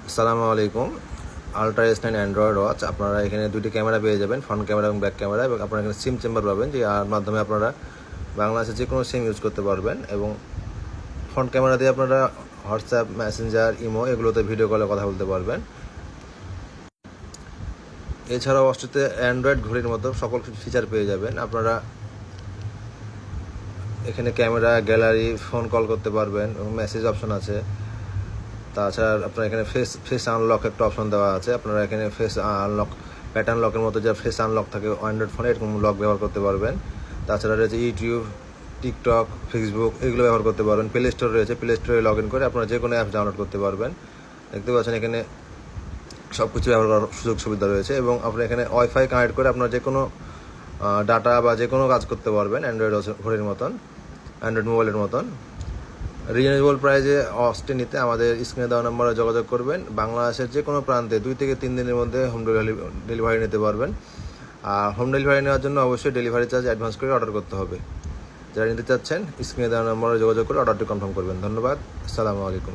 আসসালামু আলাইকুম। Ultra S9 Android watch, আপনারা এখানে দুটি ক্যামেরা পেয়ে যাবেন, ফ্রন্ট ক্যামেরা এবং ব্যাক ক্যামেরা, এবং আপনারা এখানে সিম চেম্বার পাবেন, যে মাধ্যমে আপনারা বাংলাদেশের যে কোনো সিম ইউজ করতে পারবেন। এবং ফ্রন্ট ক্যামেরা দিয়ে আপনারা হোয়াটসঅ্যাপ, মেসেঞ্জার, ইমো এগুলোতে ভিডিও কলে কথা বলতে পারবেন। এছাড়াও ওয়াচটিতে অ্যান্ড্রয়েড ঘড়ির মতো সকল ফিচার পেয়ে যাবেন। আপনারা এখানে ক্যামেরা, গ্যালারি, ফোন কল করতে পারবেন এবং মেসেজ অপশন আছে। তাছাড়া আপনার এখানে ফেস আনলক একটা অপশন দেওয়া আছে। আপনারা এখানে ফেস আনলক, প্যাটার্ন লকের মতো যা ফেস আনলক থাকে অ্যান্ড্রয়েড ফোনে, এরকম লক ব্যবহার করতে পারবেন। তাছাড়া রয়েছে ইউটিউব, টিকটক, ফেসবুক এগুলো ব্যবহার করতে পারবেন। প্লে স্টোর রয়েছে, প্লে স্টোরে লগ ইন করে আপনারা যে কোনো অ্যাপস ডাউনলোড করতে পারবেন। দেখতে পাচ্ছেন এখানে সব কিছু ব্যবহার করার সুযোগ সুবিধা রয়েছে, এবং আপনি এখানে ওয়াইফাই কানেক্ট করে আপনার যে কোনো ডাটা বা যে কোনো কাজ করতে পারবেন অ্যান্ড্রয়েড ঘড়ির মতন, অ্যান্ড্রয়েড মোবাইলের মতন। রিজনেবল প্রাইজে ওয়াচটি নিতে আমাদের স্ক্রিনে দেওয়া নম্বরে যোগাযোগ করবেন। বাংলাদেশের যে কোনো প্রান্তে 2 থেকে 3 দিনের মধ্যে হোম ডেলিভারি নিতে পারবেন। আর হোম ডেলিভারি নেওয়ার জন্য অবশ্যই ডেলিভারি চার্জ অ্যাডভান্স করে অর্ডার করতে হবে। যারা নিতে চাচ্ছেন স্ক্রিনে দেওয়া নম্বরে যোগাযোগ করে অর্ডারটি কনফার্ম করবেন। ধন্যবাদ। আসসালামু আলাইকুম।